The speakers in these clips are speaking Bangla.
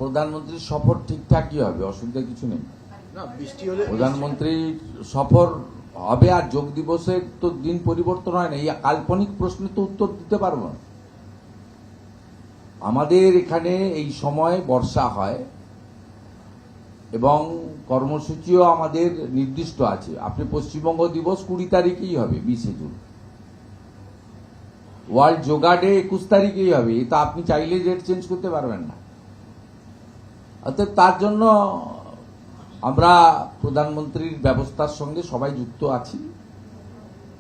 প্রধানমন্ত্রীর সফর ঠিকঠাকই হবে, অসুবিধা কিছু নেই। না বৃষ্টি হলে প্রধানমন্ত্রীর সফর হবে, আর যোগ দিবসের তো দিন পরিবর্তন হয় না। এই কাল্পনিক প্রশ্নে তো উত্তর দিতে পারবো না। আমাদের এখানে এই সময় বর্ষা হয় এবং কর্মসূচিও আমাদের নির্দিষ্ট আছে। আপনি পশ্চিমবঙ্গ দিবস 20 তারিখেই হবে, 20 জুন। ওয়ার্ল্ড যোগা ডে 21 তারিখেই হবে। এটা আপনি চাইলে ডেট চেঞ্জ করতে পারবেন না। অর্থাৎ তার জন্য আমরা প্রধানমন্ত্রীর ব্যবস্থার সঙ্গে সবাই যুক্ত আছি।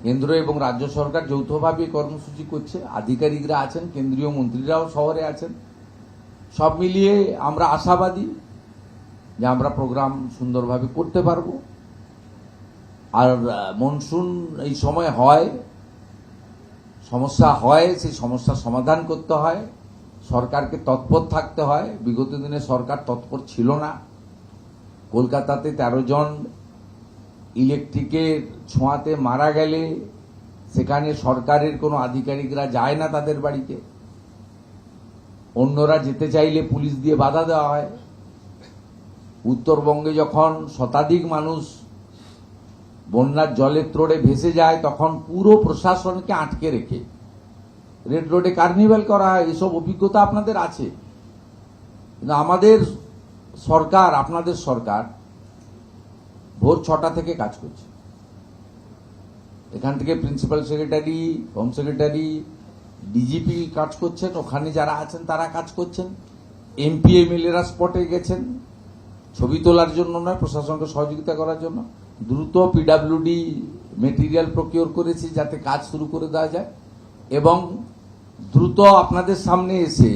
কেন্দ্র এবং রাজ্য সরকার যৌথভাবে কর্মসূচি করছে, আধিকারিকরা আছেন, কেন্দ্রীয় মন্ত্রীরাও শহরে আছেন। সব মিলিয়ে আমরা আশাবাদী যে আমরা প্রোগ্রাম সুন্দরভাবে করতে পারবো। আর মনসুন এই সময় হয়, সমস্যা হয়, সেই সমস্যার সমাধান করতে হয়, সরকারকে তৎপর থাকতে হয়। বিগত দিনে সরকার তৎপর ছিল না। কলকাতাতে 13 জন ইলেকট্রিকের ছোঁয়াতে মারা গেলে সেখানে সরকারের কোনো আধিকারিকরা যায় না তাদের বাড়িতে। অন্যরা যেতে চাইলে পুলিশ দিয়ে বাধা দেওয়া হয়। উত্তরবঙ্গে যখন শতাধিক মানুষ বন্যার জলের ত্রোড়ে ভেসে যায়, তখন পুরো প্রশাসনকে আটকে রেখে রেড রোডে কার্নিভাল করা হয়। এসব অভিজ্ঞতা আপনাদের আছে। কিন্তু আমাদের সরকার, আপনাদের সরকার ভোর 6টা থেকে কাজ করছে। এখান থেকে principal secretary, home secretary, DGP কাজ করছেন, ওখানে যারা আছেন তারা কাজ করছেন। এমপি এমএলএরা স্পটে গেছেন, ছবি তোলার জন্য নয়, প্রশাসনকে সহযোগিতা করার জন্য। দ্রুত পিডব্লিউডি মেটেরিয়াল প্রকিওর করেছি যাতে কাজ শুরু করে দেওয়া যায়, এবং দ্রুত আপনাদের সামনে এসে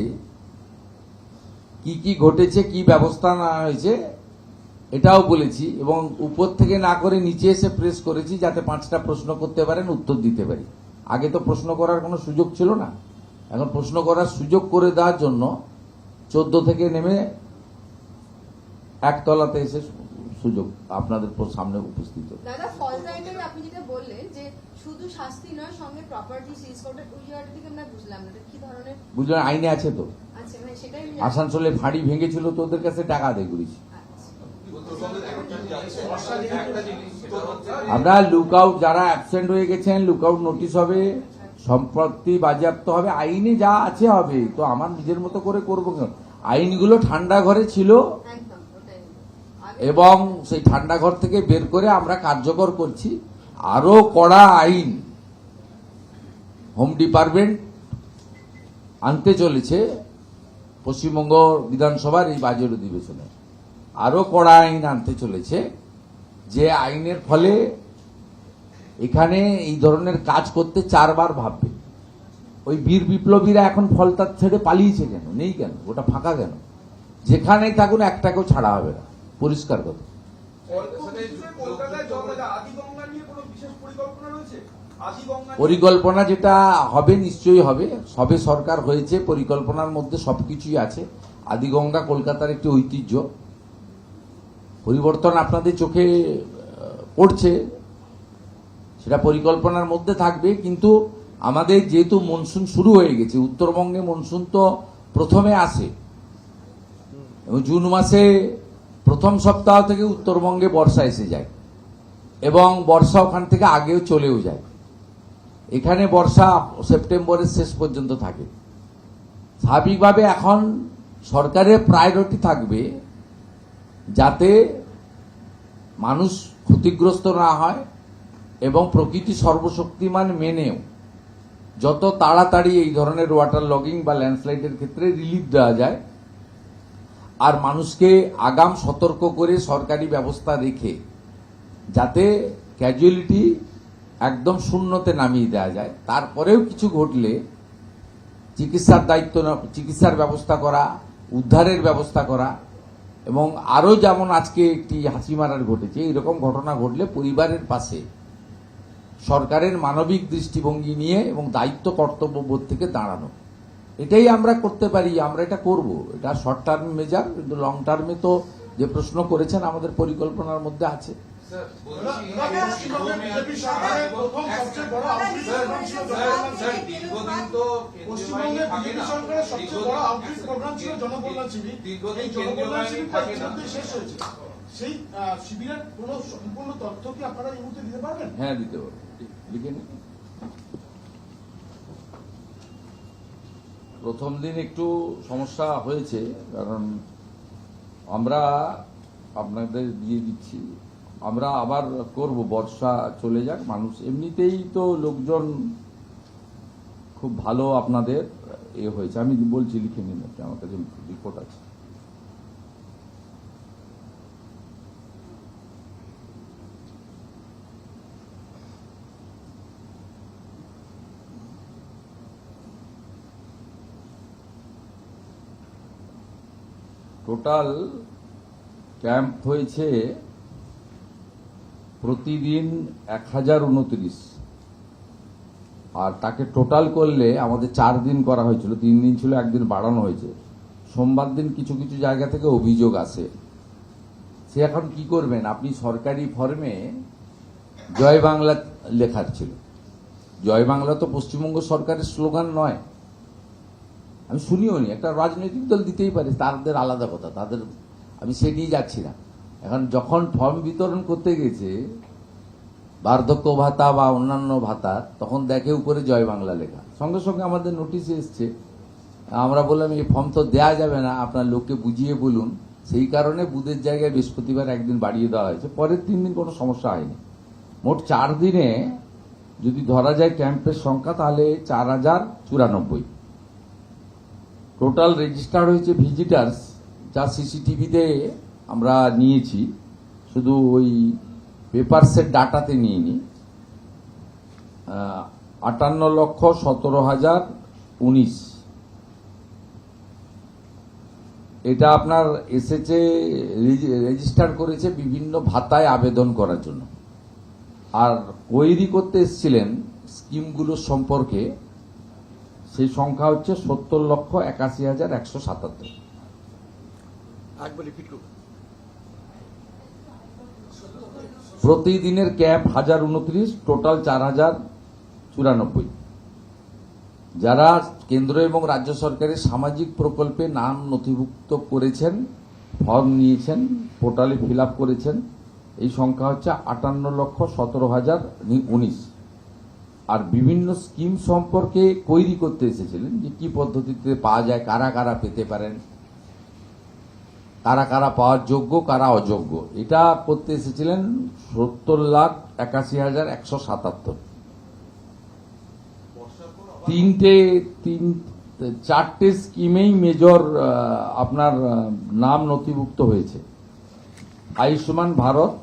কি কি ঘটেছে, কি ব্যবস্থা নেওয়া হয়েছে এটাও বলেছি। এবং উপর থেকে না করে নিচে এসে প্রেস করেছি যাতে 5টা প্রশ্ন করতে পারেন, উত্তর দিতে পারি। আগে তো প্রশ্ন করার কোনো সুযোগ ছিল না, এখন প্রশ্ন করার সুযোগ করে দেওয়ার জন্য 14 থেকে নেমে একতলাতে এসে সুযোগ আপনাদের সামনে উপস্থিত। দাদা, ফলস আইটেমে আপনি যেটা বললেন যে শুধু শাস্তি নয়, সঙ্গে প্রপার্টি সিজ করতে, ওই জায়গাটা থেকে আমরা বুঝলাম না কি ধরনের। বুঝলেন, আইনে আছে তো। আচ্ছা, মানে সেটাই আসানসোলে ফাঁড়ি ভেঙেছিল তো ওদের কাছে টাকা আদায় করেছি। আমরা লুকআউট, যারা অ্যাবসেন্ট হয়ে গেছেন লুকআউট নোটিশ হবে, সম্পত্তি বাজেয়াপ্ত হবে, আইনে যা আছে হবে। তো আমার নিজের মতো করে করবো কেন? আইনগুলো ঠান্ডা ঘরে ছিল একদম ওটাই। এবং সেই ঠান্ডা ঘর থেকে বের করে আমরা কার্যকর করছি। আরো কড়া আইন হোম ডিপার্টমেন্ট আনতে চলেছে পশ্চিমবঙ্গ বিধানসভার এই বাজেট অধিবেশনে। আরো কড়া আইন আনতে চলেছে, যে আইনের ফলে এখানে এই ধরনের কাজ করতে 4 বার ভাববে। ওই বীর বিপ্লবীরা এখন ফলতার ছেড়ে পালিয়েছে কেন? নেই কেন? ওটা ফাঁকা কেন? যেখানেই থাকুন একটাকেও ছাড়া হবে না, পরিষ্কার কথা। পরিকল্পনা যেটা হবে নিশ্চয়ই হবে, সবে সরকার হয়েছে, পরিকল্পনার মধ্যে সবকিছুই আছে। আদিগঙ্গা কলকাতার একটি ঐতিহ্য। পরিবর্তন আপনাদের চোখে পড়ছে, সেটা পরিকল্পনার মধ্যে থাকবে। কিন্তু আমাদের যেহেতু মনসুন শুরু হয়ে গেছে, উত্তরবঙ্গে মনসুন তো প্রথমে আসে এবং জুন মাসে প্রথম সপ্তাহ থেকে উত্তরবঙ্গে বর্ষা এসে যায় এবং বর্ষা ওখান থেকে আগেও চলেও যায়। এখানে বর্ষা সেপ্টেম্বরের শেষ পর্যন্ত থাকে। স্বাভাবিকভাবে এখন সরকারের প্রায়োরিটি থাকবে যাতে মানুষ ক্ষতিগ্রস্ত না হয় এবং প্রকৃতি সর্বশক্তিমান মেনেও যত তাড়াতাড়ি এই ধরনের ওয়াটার লগিং বা ল্যান্ডস্লাইডের ক্ষেত্রে রিলিফ দেওয়া যায়, আর মানুষকে আগাম সতর্ক করে সরকারি ব্যবস্থা রেখে যাতে ক্যাজুয়ালিটি একদম শূন্যতে নামিয়ে দেওয়া যায়। তারপরেও কিছু ঘটলে চিকিৎসার দায়িত্ব, চিকিৎসার ব্যবস্থা করা, উদ্ধারের ব্যবস্থা করা, এবং আরো যেমন আজকে একটি হাসিমারার ঘটেছে, এইরকম ঘটনা ঘটলে পরিবারের পাশে সরকারের মানবিক দৃষ্টিভঙ্গি নিয়ে এবং দায়িত্ব কর্তব্যবোধ থেকে দাঁড়ানো, এটাই আমরা করতে পারি। আমরা এটা করব। এটা শর্ট টার্ম মেজার, কিন্তু লং টার্মে তো যে প্রশ্ন করেছেন আমাদের পরিকল্পনার মধ্যে আছে। পশ্চিমবঙ্গের বিজেপি সরকারের প্রথম সবচেয়ে বড় আউটরিচ প্রোগ্রাম ছিল পশ্চিমবঙ্গের বিজেপি সরকারের সবচেয়ে বড় আউটরিচ প্রোগ্রাম ছিল জনকল্যাণ শিবির। এই জনকল্যাণ শিবিরটা ইতিমধ্যে শেষ হয়েছে। সেই শিবিরের কোন সম্পূর্ণ তথ্য কি আপনারা এই মুহূর্তে দিতে পারবেন? হ্যাঁ, দিতে পারবো, লিখে নিন। প্রথম দিন একটু সমস্যা হয়েছে, কারণ আমরা আপনাদের দিয়ে দিচ্ছি, আমরা আবার করব, বর্ষা চলে যাক, মানুষ এমনিতেই তো লোকজন খুব ভালো আপনাদের হয়েছে। আমি বলছি, লিখে নিন আপনি, আমার কাছে রিপোর্ট আছে। টোটাল ক্যাম্প হয়েছে প্রতিদিন 1029, আর তাকে টোটাল করলে আমাদের 4 দিন করা হয়েছিল, 3 দিন ছিল, 1 দিন বাড়ানো হয়েছে। সোমবার দিন কিছু কিছু জায়গা থেকে অভিযোগ আসে, সে এখন কি করবেন, আপনি সরকারি ফর্মে জয় বাংলা লেখার ছিল। জয় বাংলা তো পশ্চিমবঙ্গ সরকারের স্লোগান নয়, আমি শুনিও নি, একটা রাজনৈতিক দল দিতেই পারে, তাদের আলাদা কথা, তাদের আমি সেদিকে যাচ্ছি না। এখন যখন ফর্ম বিতরণ করতে গেছে বার্ধক্য ভাতা বা অন্যান্য ভাতা, তখন দেখে উপরে জয় বাংলা লেখা, সঙ্গে সঙ্গে আমাদের নোটিশে এসছে। আমরা বললাম এই ফর্ম তো দেয়া যাবে না, আপনার লোককে বুঝিয়ে বলুন। সেই কারণে বুধের জায়গায় বৃহস্পতিবার 1 দিন বাড়িয়ে দেওয়া হয়েছে, পরের 3 দিন কোনো সমস্যা হয়নি। মোট 4 দিনে যদি ধরা যায় ক্যাম্পের সংখ্যা, তাহলে 4094। টোটাল রেজিস্টার হয়েছে ভিজিটার্স, যা সিসিটিভিতে আমরা নিয়েছি, শুধু ওই পেপারসের ডাটাতে নিইনি, 58,17,019। এটা আপনার এসেছে, রেজিস্টার করেছে বিভিন্ন ভাতায় আবেদন করার জন্য, আর কোয়েরি করতে এসেছিলেন স্কিমগুলো সম্পর্কে, সেই সংখ্যা হচ্ছে 70,81,177। একবার রিপিট করুন। প্রতিদিনের ক্যাম্প 1029, টোটাল 4094। যারা কেন্দ্র এবং রাজ্য সরকারের সামাজিক প্রকল্পে নাম নথিভুক্ত করেছেন, ফর্ম নিয়েছেন, পোর্টালে ফিল আপ করেছেন, এই সংখ্যা হচ্ছে 58,17,019। আর বিভিন্ন স্কিম সম্পর্কে কোয়েরি করতে এসেছিলেন, যে কি পদ্ধতিতে পাওয়া যায়, কারা কারা পেতে পারেন, কারা কারা পাওয়ার যোগ্য, কারা অযোগ্য, এটা করতে এসেছিলেন 70,81,177। 4টে স্কিমেই মেজর আপনার নাম নথিভুক্ত হয়েছে। আয়ুষ্মান ভারত,